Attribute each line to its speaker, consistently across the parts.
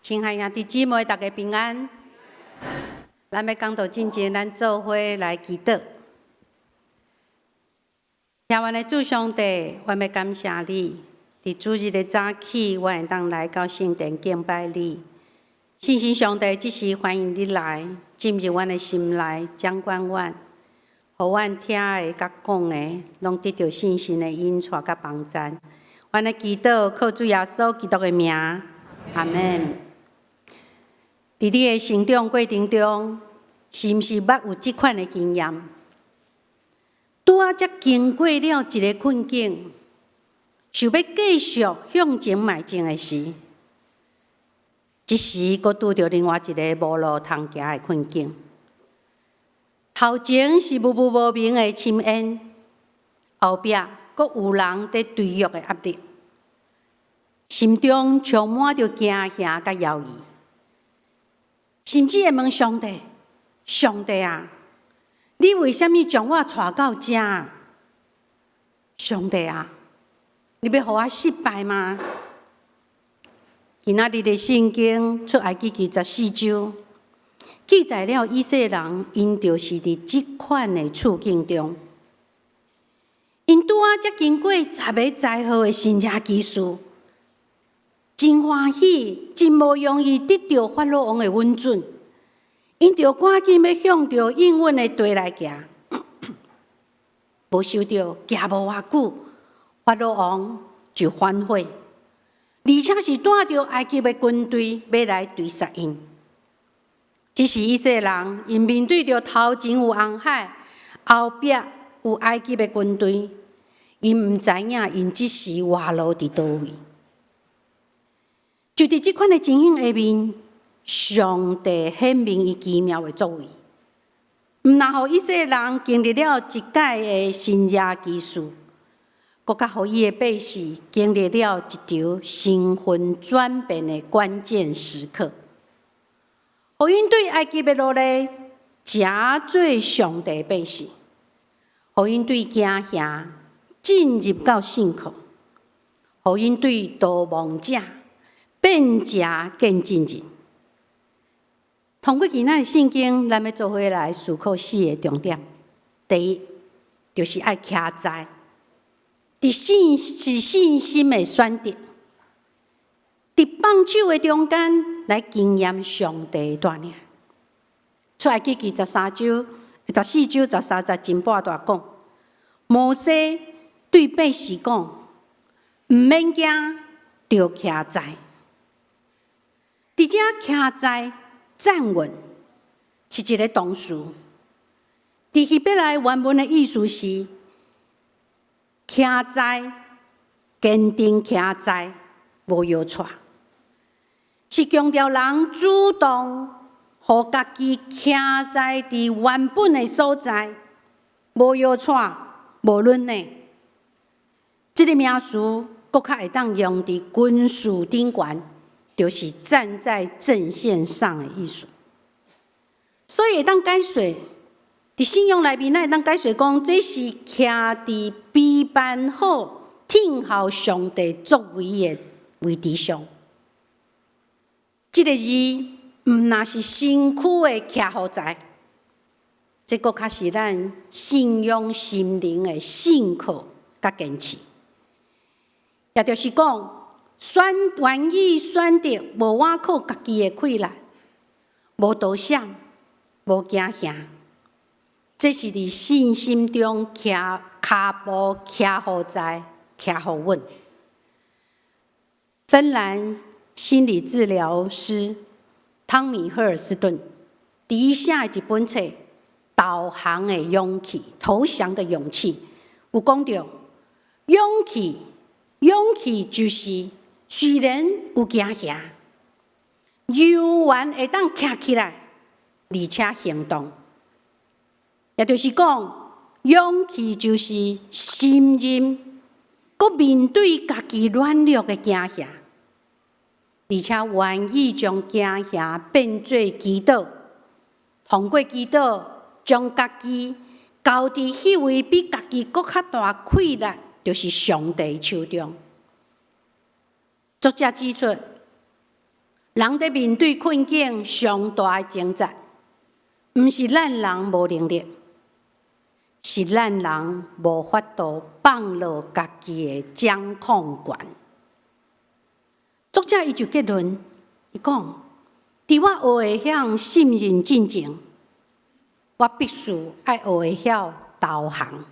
Speaker 1: 亲爱兄弟姊妹，大家平安。咱要讲到进前，咱做伙来祈祷。听完的主上帝，我要感谢你。伫主日的早起，我会当来到圣殿敬拜你。信心上帝，即时欢迎你来进入阮的心内，掌管阮，互阮听的甲讲的，拢得到信心的引带甲帮助。阮的祈祷靠主耶稣基督的名，阿门。伫你的成长过程中，是毋是捌有即款的经验？拄啊，才经过了一个困境，想要继续向前迈进的时，即时佫拄着另外一个无路通行的困境。头前是默默无名的深渊，后壁佫有人在追约的压力，心中充满着惊吓甲犹豫，甚至会问上帝：上帝啊，你为什么将我带到这？上帝啊，你要互我失败吗？今仔日的圣经出埃及记14章，记载了以色列人因就是伫即款的处境中，因拄啊才经过10个载好的新车技术，真欢喜，真无容易得到法老王的允准，因着赶紧要向着应允的地来行，无想到行无偌久，法老王就反悔，而且是带着埃及的军队要来追杀因。只是以色列人因面对着头前有红海，后壁有埃及的军队，因毋知影因即时活路伫倒位。就伫即款的情形下面，上帝显明伊奇妙的作为，毋但互以色列人经历了一届的新约技术，更较互伊的百姓经历了一场身份转变的关键时刻。互因对埃及的努力加做上帝百姓，互因对惊吓进入到信靠，互因对逃亡者变加更进入。通过今仔的圣经，咱要做伙来思考4个重点。第一，就是爱徛在信心的选择，伫放手的中间来经验上帝的带领。出埃及记14章13节前半段讲，摩西对百姓讲：毋免惊，着徛在。伫遮徛在站稳是一个动词，伫希伯来原文的意思是徛在、坚定徛在，无摇晃，是强调人主动互家己徛在伫原本的所在，无摇晃、无论内。这个名词佫较会当用伫军事顶悬，就是站在阵线上的意思。所以会当解说，伫信仰内面，咱会当解说讲，这是徛伫备办好听候上帝作为的位置上。这个字毋但是身躯的徛好在，这个较是咱信仰心灵的信靠甲坚持。也就是讲，愿意选择无倚靠家己的困难，无投降，无惊吓，这是伫信心中徛骹步徛好在，徛好稳。芬兰心理治疗师汤米·赫尔斯顿伫写一本册《投降的勇气》，投降的勇气，有讲到勇气就是虽然有惊吓，犹原会当徛起来，而且行动。也就是讲，勇气就是信任，佮面对家己软弱的惊吓，而且愿意将惊吓变做祈祷，通过祈祷将家己交伫迄位比家己佮较大困难，就是上帝手中。作者指出，人在面对困境上大的挣扎，毋是咱人无能力，是咱人无法度放落家己的掌控权。作者伊就结论，伊讲：伫我学会晓信任进前，我必须爱学会晓投降。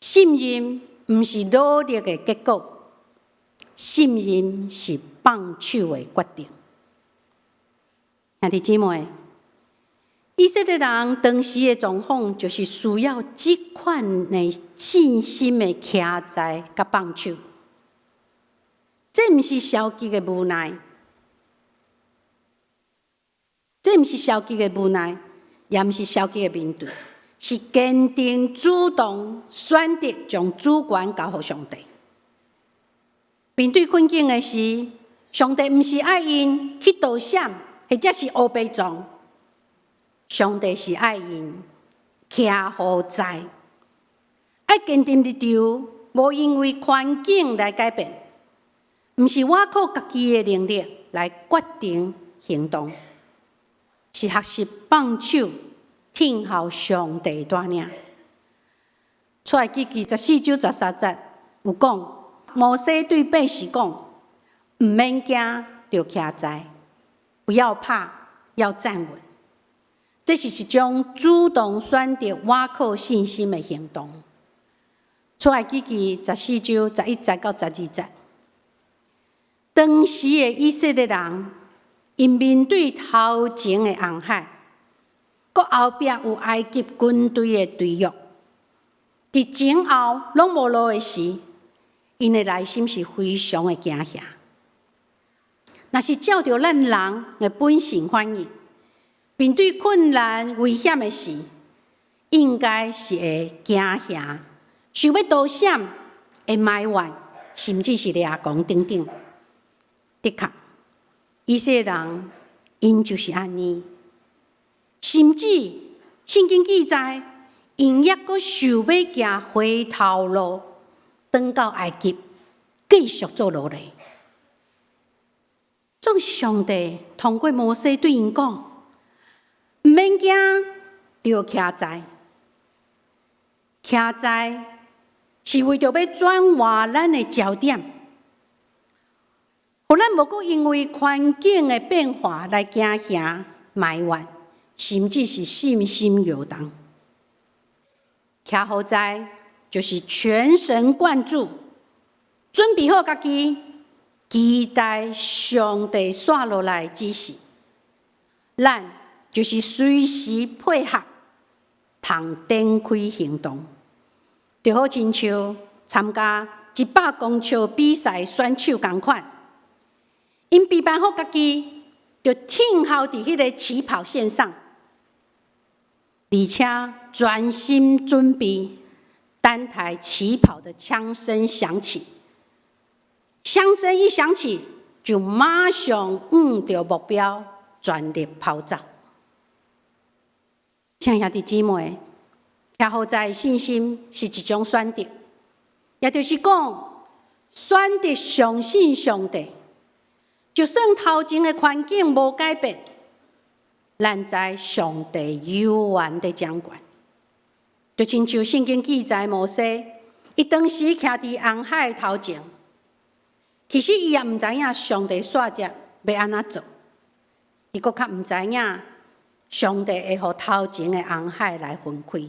Speaker 1: 信任毋是努力的结果，信任是放手的决定。兄弟姊妹，以色列人当时的状况，就是需要这款的信心的徛在甲放手。这毋是消极的无奈，这毋是消极的无奈，也毋是消极的面对，是坚定主动选择将主权交予上帝。面对困境的时，上帝毋是爱因去躲闪，或者是乌白撞，上帝是爱因徛好在，爱坚定立场，无因为环境来改变。毋是我靠家己的能力来决定行动，是学习放手，听候上帝带领。出埃及记14章13节有讲，摩西对百姓讲：毋免惊，就徛在，不要怕，要站稳。这是一种主动选择倚靠信心的行动。出埃及记14章11节到12节。当时的以色列人，因面对头前的红海，佮后壁有埃及军队的追约，伫前后拢无路的时，因的内心是非常的惊吓。若是照着咱人的本性反应，面对困难危险的时，应该是会惊吓，想要躲闪，会埋怨，甚至是抓狂等等。的确，以色列人因就是安尼，甚至圣经记载，因也阁想要行回头路，转到埃及，继续做奴隶。总是上帝通过摩西对因讲：毋免惊，就徛在。徛在是为着要转换咱的焦点。互咱无阁因为环境的变化来惊吓、埋怨，甚至是信心摇动。徛好在就是全神贯注，准备好家己，期待上帝刷落来指示。咱就是随时配合，通展开行动，就好亲像参加100公尺比赛选手同款。因备办好家己，就挺好伫迄个起跑线上，而且专心准备，单台起跑的枪声响起，枪声一响起，就马上往着目标全力跑走。亲爱的姊妹，徛好在信心是一种选择，也就是讲，选择相信上帝。就算头前的环境无改变，咱知上帝永远在掌管。就亲像圣经记载摩西，伊当时徛伫红海头前，其实伊也毋知影上帝煞只要安怎做，伊阁较毋知影上帝会互头前的红海来分开。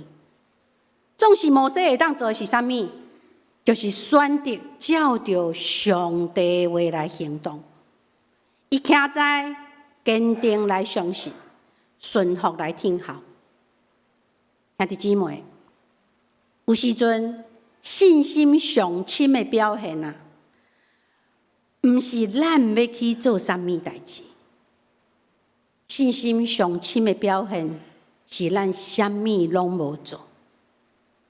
Speaker 1: 总是摩西会当做的是啥物？就是选择照着上帝话来行动。伊徛在坚定来相信，顺服来听候。兄弟姊妹，有时阵信心上深的表现啊，毋是咱要去做啥物代志，信心上深的表现是咱啥物拢无做，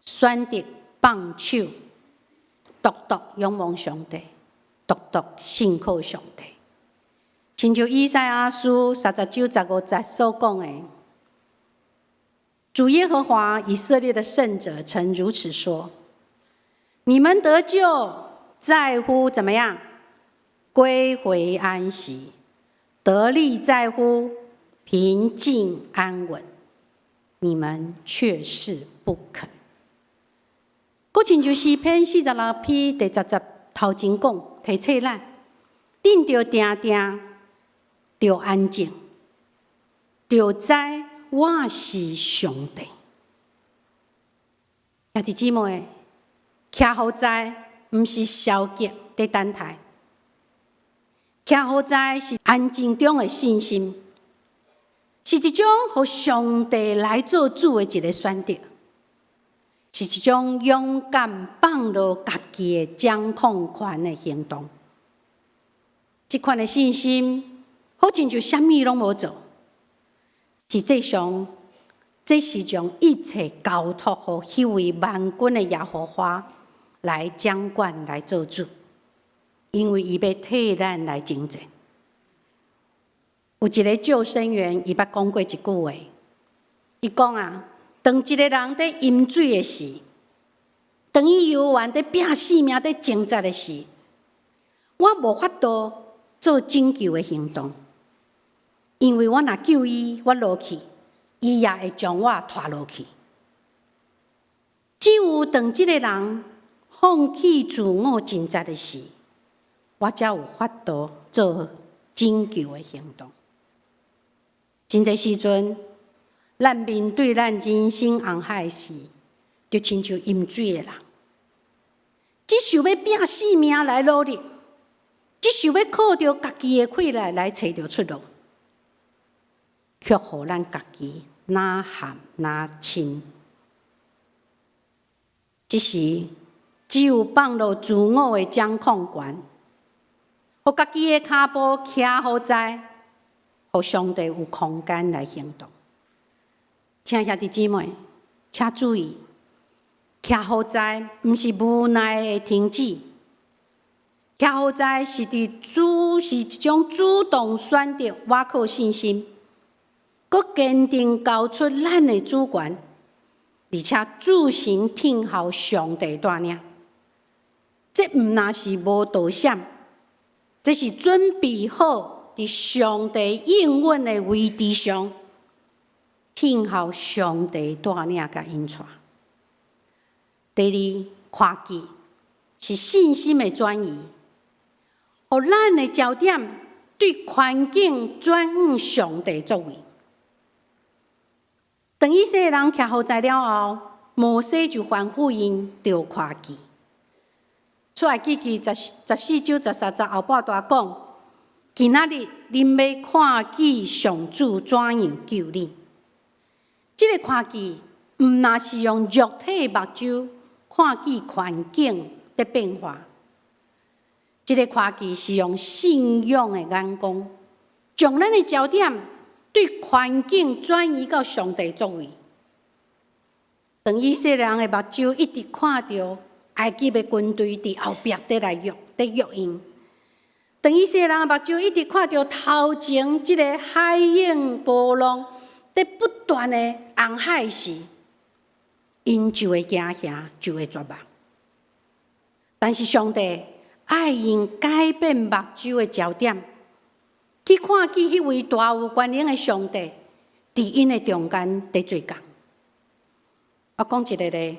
Speaker 1: 选择放手，独独仰望上帝，独独信靠上帝。亲像以赛亚书30章15节所讲的，主耶和华以色列的圣者曾如此说：你们得救在乎怎么样？归回安息，得利在乎平静安稳，你们却是不肯。佫亲像诗篇46篇第10头前讲，提醒咱，恁着定定，着安静，着知我是上帝。兄弟姊妹，徛好在，毋是消极伫等待，徛好在是安静中的信心，是一种互上帝来做主的一个选择，是一种勇敢放落家己的掌控权的行动。这款的信心，好亲像啥物拢无做，实际上，这是将一切交托互迄位万军的耶和华来掌管、来做主，因为伊要替咱来征战。有一个救生员，伊捌讲过一句话，伊讲啊，当一个人在饮水的时，当伊游玩在拼性命、在挣扎的时，我无法度做拯救的行动，因为我若救伊，我落去，伊也会将我拖落去。只有当这个人放弃自我挣扎的时，我才有法度做拯救的行动。真侪时阵，咱面对咱人生红海时，就亲像饮水的人，只想要拼性命来努力，只想要靠着家己的气力来找到出路，却互咱家己哪陷哪深。这时，只有放落自我的掌控权，互家己的脚步徛好在，互上帝有空间来行动。请兄弟姊妹，请注意，徛好在毋是无奈的停止，徛好在是一种主动选择，我靠信心，佮坚定交出咱的主权，而且自行听候上帝带领。这毋那是无道险，这是准备好伫上帝应允的位置上，听候上帝带领甲引带。第二，看见是信心的转移，互咱的焦点对环境转向上帝作为。当以色列人徛好在了后，摩西就吩咐因着看见。出埃及记14章13节后半段讲，今仔日恁要看见上主怎样救恁。这个看见，毋那是用肉体目睭看见环境的变化，这个看见是用信仰的眼光，将咱的焦点对环境转移到上帝作为。当以色列人的目睭一直看到埃及的军队伫后壁在约因，当以色列人的目睭一直看到头前这个海涌波浪在不断的红海时，因就会惊吓，就会绝望。但是上帝爱因改变目睭的焦点，去看见迄位大有权能的上帝伫因的中间在做工。我讲一个咧，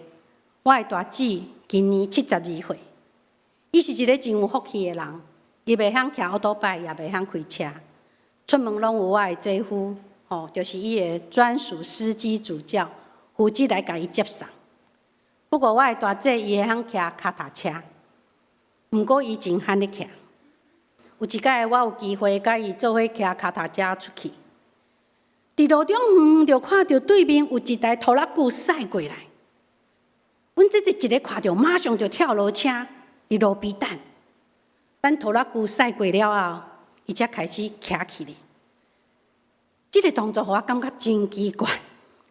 Speaker 1: 我的大姊今年72岁，伊是一个真有福气的人，伊袂晓骑奥多拜，也袂晓开车，出门拢有我的姐夫，就是伊的专属司机主教，负责来甲伊接送。不过我的大姐伊会晓骑脚踏车，毋过伊真罕咧骑。有一摆我有机会甲伊做伙骑脚踏车出去，伫路中就看到对面有一台拖拉机驶过来。阮这一个看到，马上就跳落车，伫路边等。等拖拉机驶过了后，伊才开始骑起来。这个动作互我感觉真奇怪，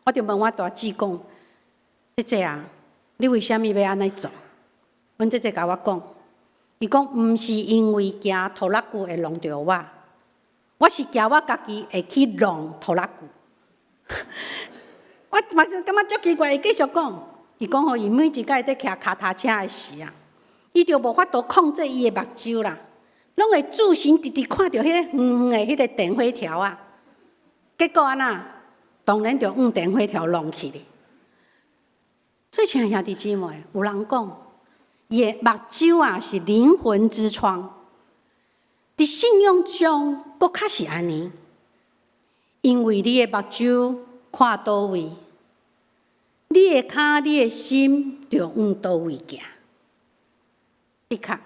Speaker 1: 我就问我大姊讲：“姐姐啊，你为什么要安尼做？”阮姐姐甲我讲，伊讲毋是因为惊拖拉机会弄着我，我是惊我家己会去弄拖拉机。我马上感觉足奇怪，伊继续讲。伊讲吼，伊每一摆在骑脚踏车的时啊，伊就无法度控制伊的目睭啦，拢会注神直直看到迄个远远的迄个电火条啊，结果安那，当然就电火条弄去咧。所以，亲爱兄弟姊妹，有人讲，伊的目睭啊是灵魂之窗。伫信仰上，搁较是安尼，因为你的目睭看倒位，你的脚、你的心就往倒位行。的确，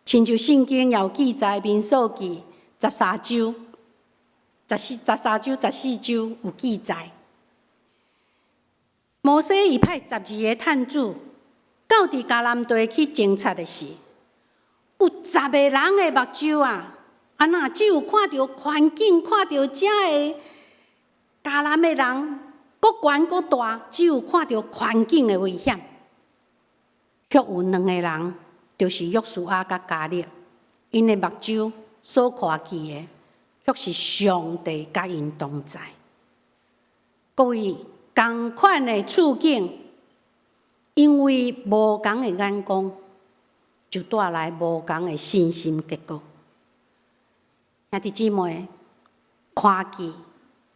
Speaker 1: 亲像圣经也有记载，民数记13章、13章、14章有记载。摩西伊派12个探子到伫迦南地去侦察的时，有10个人的目睭啊，安那只有看到环境，看到遮的迦南的人，阁悬阁大，只有看到环境的危险。却有2个人，就是约书亚甲迦勒，因的目睭所看见的，却是上帝甲因同在。各位，同款的处境，因为无同的眼光，就带来无同的信心结果。兄弟姊妹，看见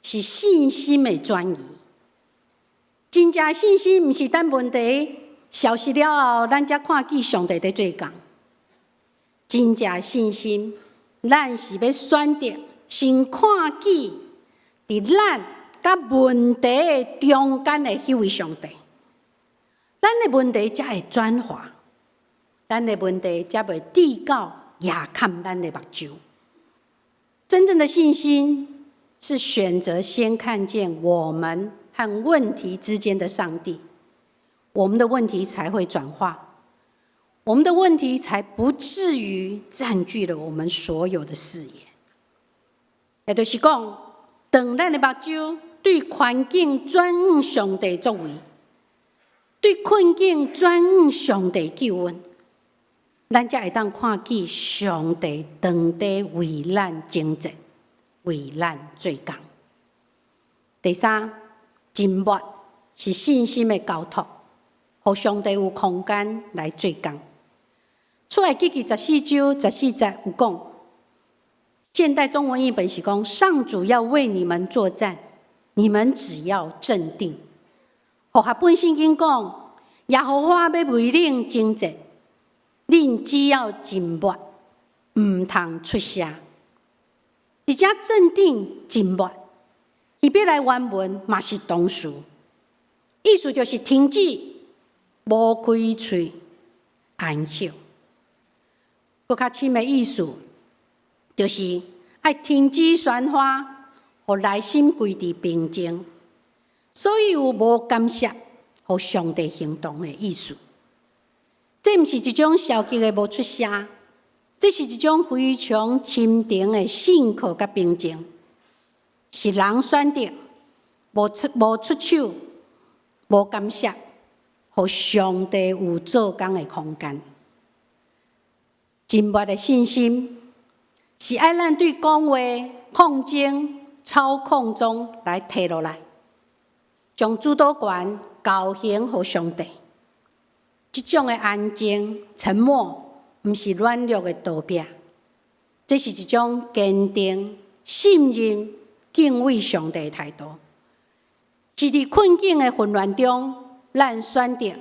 Speaker 1: 是信心的转移。真正信心，毋是等问题消失了后，咱才看见上帝在做工。真正信心，咱是要选择先看见伫咱甲问题的中间的迄位上帝，咱的问题才会转化，咱的问题才袂递到压看咱的目睭。真正的信心是选择先看见我们和问题之间的上帝，我们的问题才会转化，我们的问题才不至于占据了我们所有的视野。也就是讲，当咱的目睭对环境转向上帝作为，对困境转向上帝救恩，咱才会当看见上帝当地为咱征战，为咱做工。第三，沉默是信心的交托，互上帝有空间来做工。出埃及记14章14节有讲，现代中文译本是讲，上主要为你们作战，你们只要镇定。互下本圣经讲，耶和华要为恁征战，恁只要沉默，唔通出声。伫遮镇定沉默，伊要来原文嘛是动词，意思就是停止，无开嘴，安息。搁较深的意思，就是爱停止喧哗，互内心归伫平静。所以有无干涉，互上帝行动的意思。这毋是一种消极的无出声，这是一种非常深沉的信靠甲平静，是人选择无出手、无干涉，互上帝有做工的空间。沉默的信心，是爱咱对讲话、控制、操控中来摕落来，将主导权交还互上帝。这种的安静、沉默，毋是软弱的逃避，这是一种坚定、信任、敬畏上帝的态度。是伫困境的混乱中，咱选择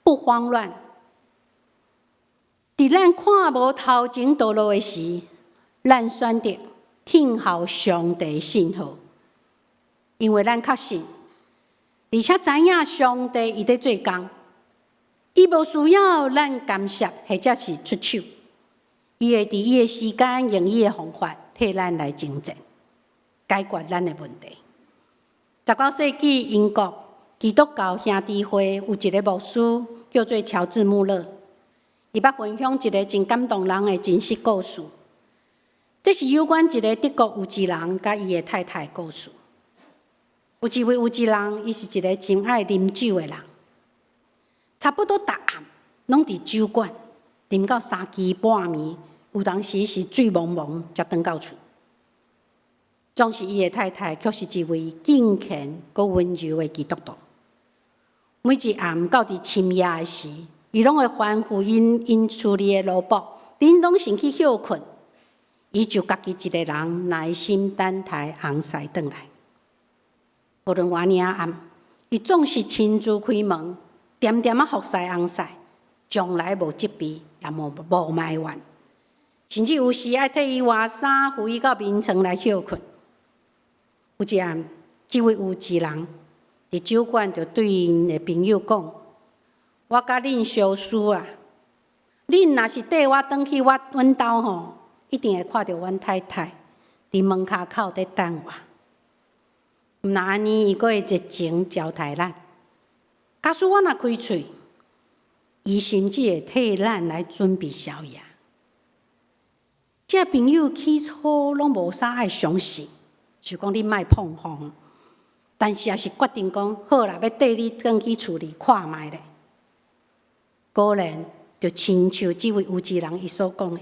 Speaker 1: 不慌乱。伫咱看无头前道路的时，咱选择听候上帝信号，因为咱确信，而且知影上帝伊在做工，伊无需要咱干涉或者是出手，伊会伫伊的时间用伊的方法替咱来征战，解决咱的问题。19世纪英国基督教兄弟会有一个牧师叫做乔治穆勒，伊捌分享一个真感动人的真实故事。这是有关一个德国有钱人甲伊的太太的故事。有一位有钱人，伊是一个真爱啉酒的人，差不多逐暗拢伫酒馆啉到3更半暝，有当时是醉蒙蒙才回到厝。总是伊的太太却是一位敬虔佮温柔的基督徒。每一暗到伫深夜的时，伊拢会吩咐因处理的奴仆，恁拢先去休困，伊就家己一个人耐心等待红婿转来。无论偌尔暗，伊总是亲自开门，点点服侍红婿，从来无责备，也无埋怨，甚至有时爱替伊换衫，扶伊到眠床来休困。有一暗，这位有志人伫酒馆就对因的朋友讲：“我甲恁相思啊，恁若是缀我转去阮兜吼，一定会看到阮太太伫门骹口伫等我。毋那安尼，伊阁会热情招待咱。假使我若开喙，伊甚至会替咱来准备宵夜。”这朋友起初拢无啥爱相信，就讲你莫碰风，但是也是决定讲好啦，要缀你转去厝里看卖咧。果然，就亲像这位有志人伊所讲的，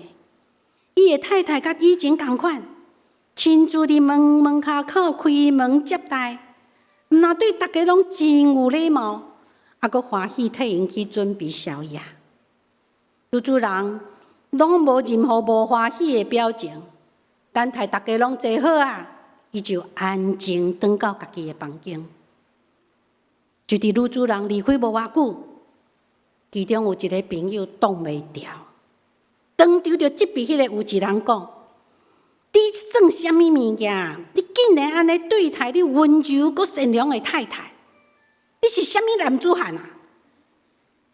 Speaker 1: 伊的太太甲以前同款，亲自伫门骹口开门接待，毋但对大家拢真有礼貌，还阁欢喜替因去准备宵夜。有主人拢无任何无欢喜的表情，等待大家拢坐好啊，伊就安静转到家己的房间。就伫女主人离开无偌久，其中有一个朋友挡袂牢，当场就责备迄个有志人讲：“你算啥物物件？你竟然安尼对待你温柔佮善良的太太，你是啥物男子汉啊？”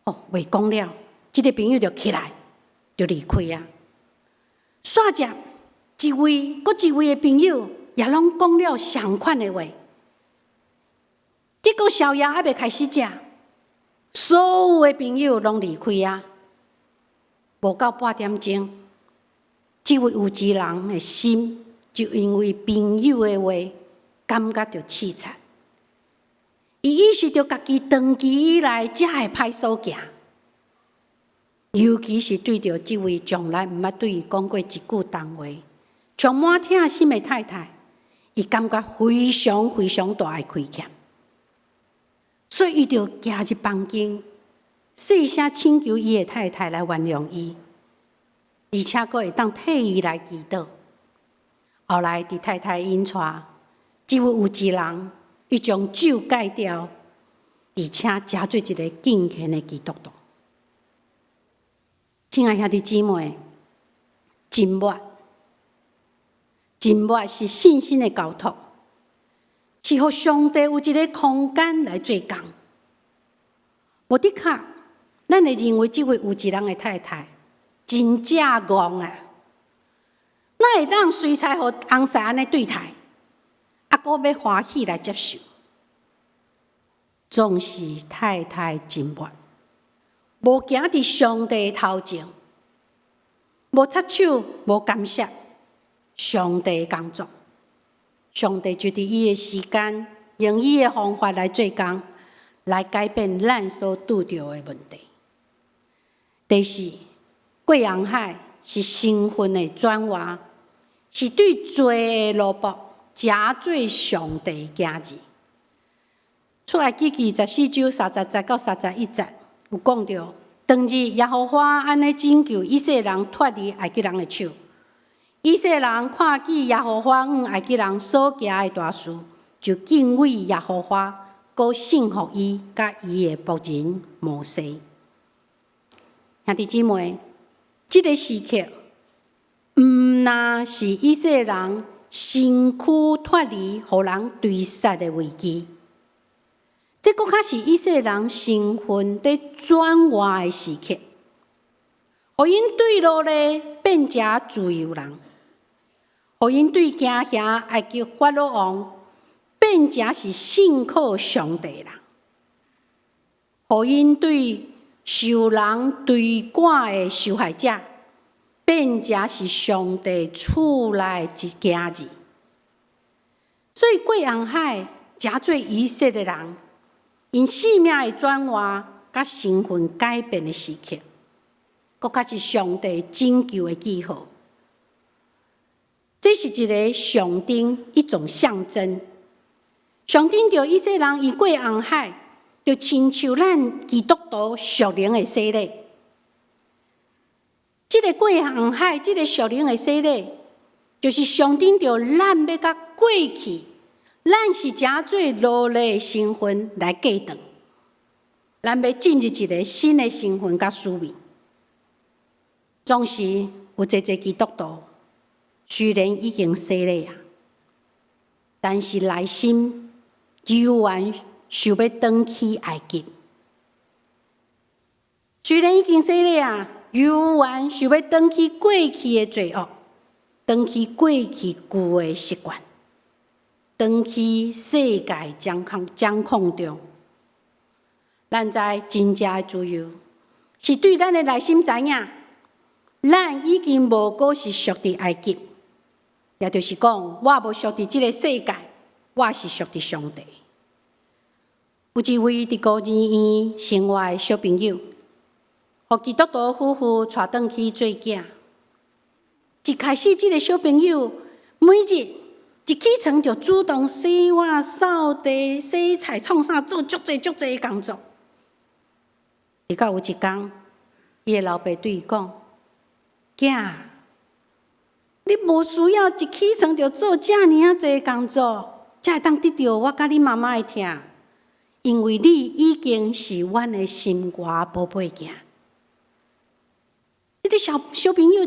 Speaker 1: 哦，话讲了，这个朋友就起来，就离开啊。煞接一位的朋友也拢讲了相款的话，结果宵夜还未开始食，所有的朋友拢离开啊。无到半点钟，这位有志人的心就因为朋友的话，感觉到凄惨。伊意识到家己长期以来才会歹所行，尤其是对着这位从来毋捌对伊讲过一句重话、充满疼心的太太，伊感觉非常非常大的亏欠，所以伊就行入房间，细声请求伊的太太来原谅伊，而且阁会当替伊来祈祷。后来伫太太引带，这位有志人，伊将酒戒掉，而且加做一个敬虔的基督徒。亲爱兄弟姊妹，沉默是信心的交托，是予上帝有一个空间来做工。无的确，咱会认为这位有志人的太太真正戆啊，哪会当随才予红婿安尼对待，还阁要欢喜来接受？总是太太沉默，无行伫上帝头前，无插手，无干涉上帝的工作。上帝就伫伊的时间，用伊的方法来做工，来改变咱所拄着的问题。第四，过红海是身份的转换，是对罪的萝卜加做上帝的儿子。出埃及记14章30节到31节有讲到，当日耶和华安尼拯救以色列人脱离埃及人的手。以色列人看见耶和华埃及人所行的大事，就敬畏耶和华，搁信服伊，甲伊的仆人摩西。兄弟姊妹，这个时刻，毋但是以色列人身躯脱离互人追杀的危机，这搁较是以色列人身份在转换的时刻，互因对落咧变成自由人，互因对惊吓埃及法老王变成是信靠上帝人，互因对受人追赶的受害者变成是上帝厝内一家子。所以过红海，加做以色列人，因生命的转换甲身份改变的时刻，搁较是上帝拯救的记号。这是一个象征，一种象征，象征着以色列人伊过红海，就亲像咱基督徒属灵的洗礼。这个过红海，这个属灵的洗礼，就是象征着咱要甲过去，咱是诚侪劳累的身份来过长，咱要进入一个新的身份甲思维。总是有一基督徒，虽然已经洗礼啊，但是内心犹原想要返去埃及。虽然已经洗礼啊，犹原想要返去过去的罪恶，返去过去旧的习惯，返去世界掌控中。咱知真正的自由，是对咱的内心知影，咱已经无过是属伫埃及，也就是讲，我无属伫即个世界，我是属伫上帝。有一位伫孤儿院生活的小朋友，互基督徒夫妇带转去做囝。一开始，即个小朋友每日一起床就主动洗碗、扫地、洗菜、创啥，做足侪的工作。直到有一天，伊的老爸对伊讲：“囝，你无需要一起床就做遮尔啊侪工作，才会当得到我甲你妈妈的疼，因为你已经是阮的心肝宝贝囝。”这个小朋友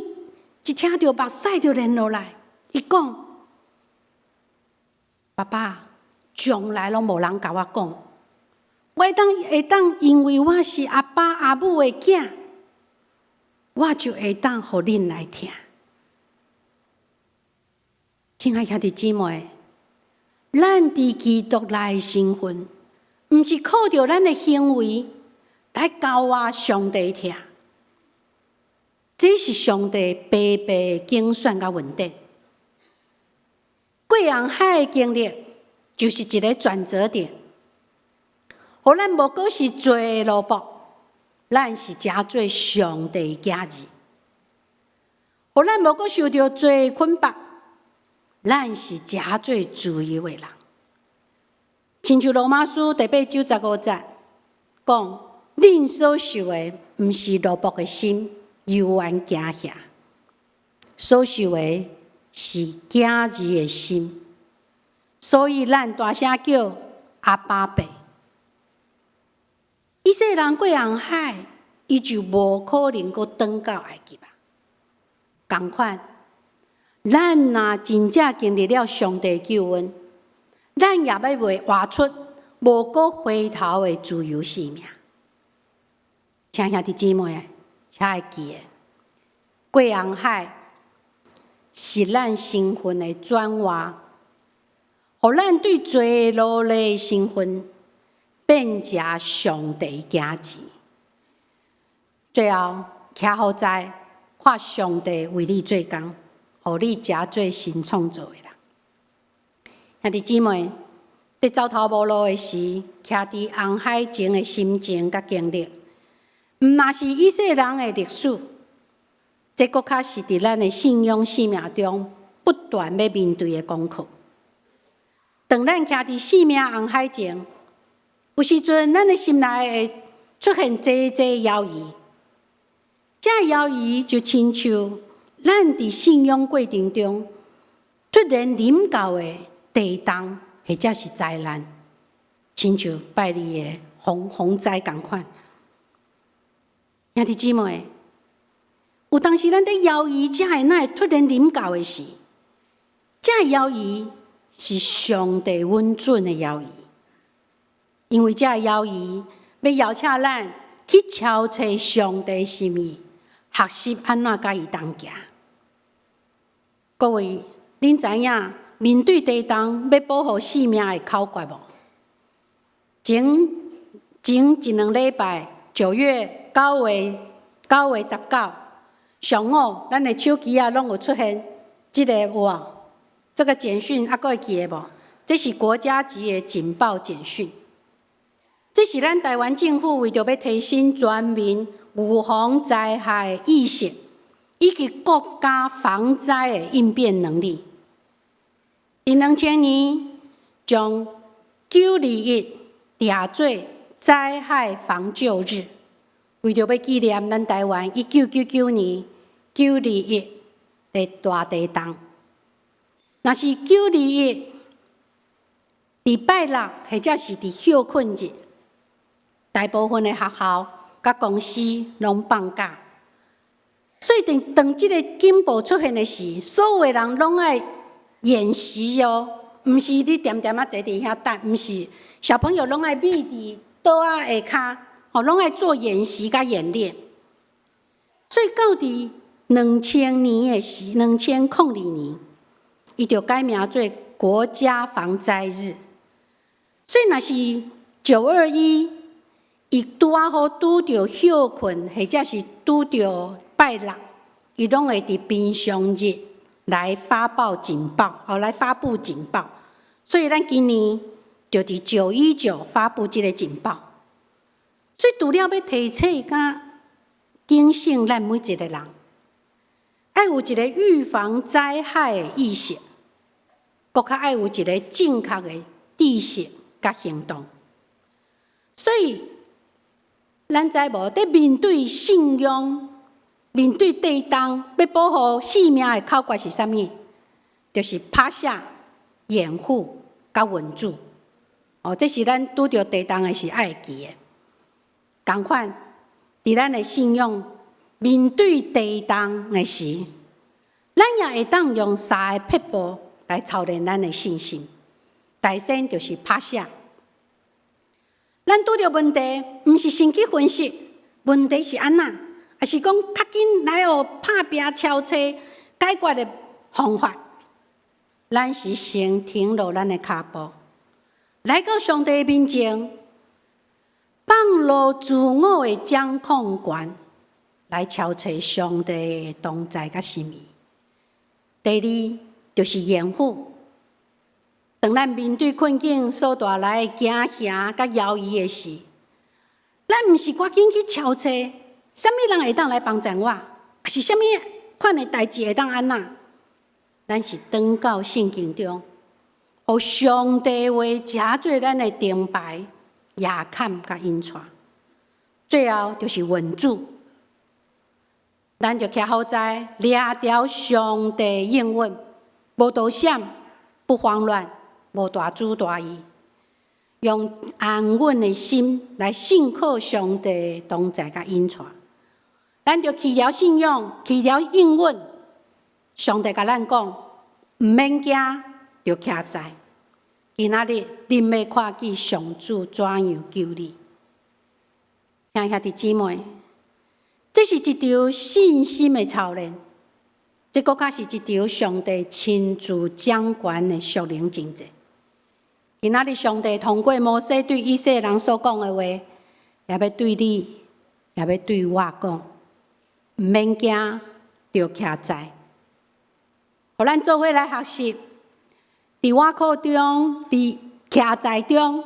Speaker 1: 一听到目屎就流落来，伊讲：“爸爸，从来拢无人甲我讲。”我会当，因为我是阿爸阿母的囝，我就会当互恁来听。亲爱兄弟姊妹，咱伫基督内的身份，毋是靠着咱的行为来教我上帝听，这是上帝白白的竞选甲稳定。过红海的经历就是一个转折点。互咱无过是罪的奴仆，咱是诚做上帝的囝儿；互咱无过受到罪捆绑，咱是诚做自由的人。亲像罗马书第8章15节讲：“恁所受的，毋是奴仆的心，犹原惊吓；所受的是囝儿的心。”所以咱大声叫阿爸爸。以色列人过红海，伊就无可能阁转到埃及啊。同款，咱若真正经历了上帝救恩，咱也要活出无阁回头的自由生命。请兄弟姊妹，请会记诶，过红海是咱身份的转换，互咱对罪奴隶的身份变成上帝囝儿。最后，徛好在看上帝为你做工，互你诚做新创造的人。兄弟姊妹，伫走投无路的时，徛伫红海前的心情甲经历，毋若是以色列人的历史，这搁较是伫咱的信仰生命中不断要面对的功课。当咱徛伫生命红海前，有时阵，咱的心内会出现侪犹豫，这犹豫就亲像咱伫信仰过程中突然临到的地动或者是灾难，亲像拜利的洪灾同款。兄弟姊妹，有当时咱在犹豫，这会突然临到的时，这犹豫是上帝允准的犹豫。因为这犹豫要邀请咱去敲测上帝心意，学习安怎甲伊同行。各位，恁知影面对地动要保护性命的考决无？前1-2礼拜，9月19上午，咱的手机拢有出现这个这个简讯，还会记得无？这是国家级的警报简讯。这是咱台湾政府为着要提升全民预防灾害的意识，以及国家防灾的应变能力。伫2000年，将921定做灾害防救日，为着要纪念咱台湾1999年921的大地动，若是921，伫拜六或者是伫休困日，大部分的学校甲公司拢放假。所以当即个警报出现的时，所有的人拢爱演习哦，毋是你点点啊坐伫遐等，毋是小朋友拢爱秘伫桌啊下骹，拢爱做演习甲演练。所以到伫2000年的时，2002年，伊就改名做国家防灾日。所以若是921，伊拄啊好拄着休困，或者是拄着拜六，伊拢会伫平常日来发布警报，来发布警报。所以咱今年就伫919发布即个警报。所以除了要提醒甲警醒咱每一个人，爱有一个预防灾害的意识，搁较爱有一个正确的知识甲行动。所以咱知无？伫面对信仰、面对地动，要保护性命的口诀是啥物？就是趴下、掩护、甲稳住。这是咱拄着地动的时爱会记的。同款，伫咱的信仰面对地动的时，咱也会当用3个撇步来操练咱的信心。第先就是趴下。咱拄着问题，毋是先去分析问题是安那，还是讲较紧来互拍拼敲车解决的方法。咱是先停落咱的脚步，来到上帝面前，放落自我的掌控权，来敲找上帝的同在甲心意。第二就是掩护。当咱面对困境所带来的惊吓甲犹豫的时，咱毋是赶紧去敲车，啥物人会当来帮助我，还是啥物款的代志会当安那？咱是转到圣经中，互上帝话加做咱的灯牌、亚坎甲引带。最后就是稳住，咱就徛好在抓牢上帝应允，无躲闪，不慌乱。无大主大意，用安稳的心来信靠上帝同在甲引带。咱就去了信仰，去了应允。上帝甲咱讲，毋免惊，就徛在。今仔日恁要看见上主怎样救你。亲爱兄弟姊妹，这是一场信心的操练，这更加是一场上帝亲自掌权的属灵征战。今仔日上帝通过摩西对以色列人所讲的话，也要对你，也要对我讲，毋免惊，就徛在。互咱做伙来学习，伫外口中，伫徛在中，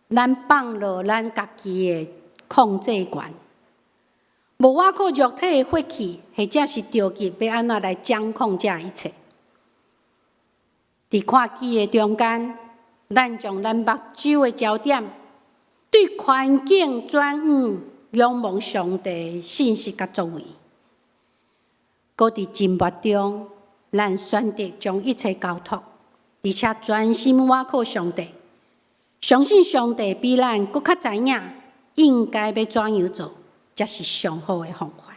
Speaker 1: 咱放落咱家己的控制权，无外口肉体的血气，或者是着急要安怎来掌控这一切。伫看机的中间。咱将咱目睭的焦点对环境转向，仰望上帝信息甲作为。搁伫静默中，咱选择将一切交托，而且专心倚靠上帝，相信上帝比咱搁较知影应该要怎样做，才是上好的方法。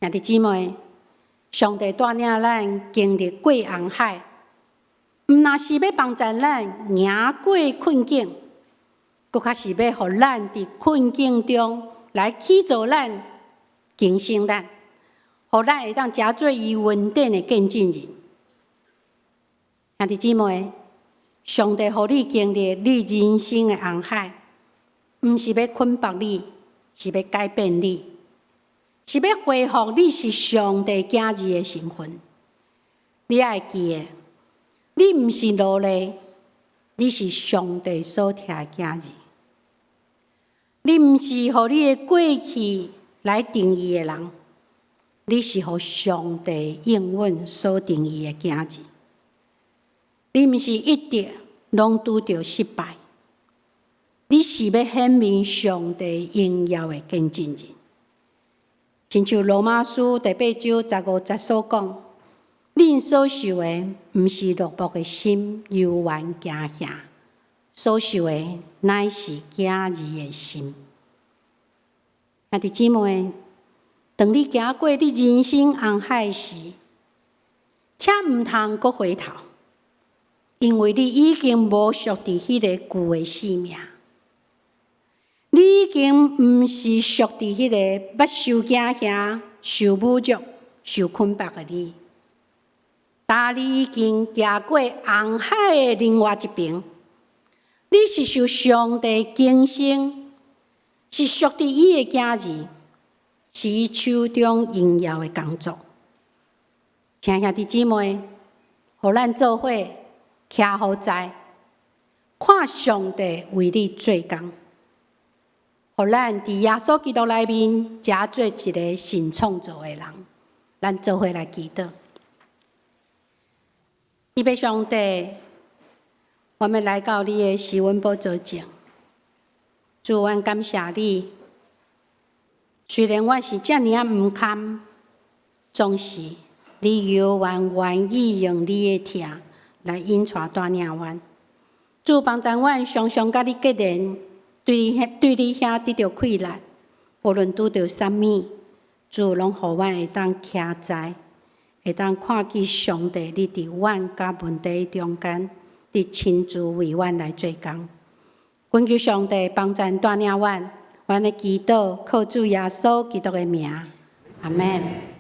Speaker 1: 兄弟姊妹，上帝带领咱经历过红海。毋那是要帮助咱赢过困境，搁较是要互咱伫困境中来起造咱、提升咱，互咱会当诚做伊稳定的见证人。兄弟姊妹，上帝互你经历你人生的红海，毋是要捆绑你，是要改变你，是要恢复你是上帝囝儿的身份。你爱记的。你毋是奴隶，你是上帝所疼的囝儿。你毋是互你的过去来定义的人，你是互上帝应允所定义的囝儿。你毋是一直拢拄着失败，你是要显明上帝荣耀的见证人。亲像罗马书第8章15节所讲。恁所受的，毋是落寞的心，幽怨惊吓，所受的乃是惊疑的心。兄弟姊妹，当你行过你人生红海时，且毋通阁回头，因为你已经无属伫迄个旧的性命，你已经毋是属伫迄个捌受惊吓、受侮辱、受捆绑的你。但你已经行过红海的另外一边，你是受上帝更新，是属伫伊的家儿，是伊手中荣耀的工作。请兄弟姊妹，互咱做伙徛好在，看上帝为你做工，互咱伫耶稣基督内面，假做一个新创造的人。咱做伙来祈祷。伊要上帝，我们来到你的施恩宝座前，主，阮感谢你。虽然我是遮尔毋堪，总是你犹原愿意用你的疼来引带带领阮。主帮助阮常常甲你结连，对你遐得到快乐，无论拄着啥物，主拢互阮会当徛在。会当看见上帝，你伫阮甲问题中间，你亲自为阮来做工。恳求上帝帮助带领阮，阮的祈祷靠主耶稣基督的名，阿门。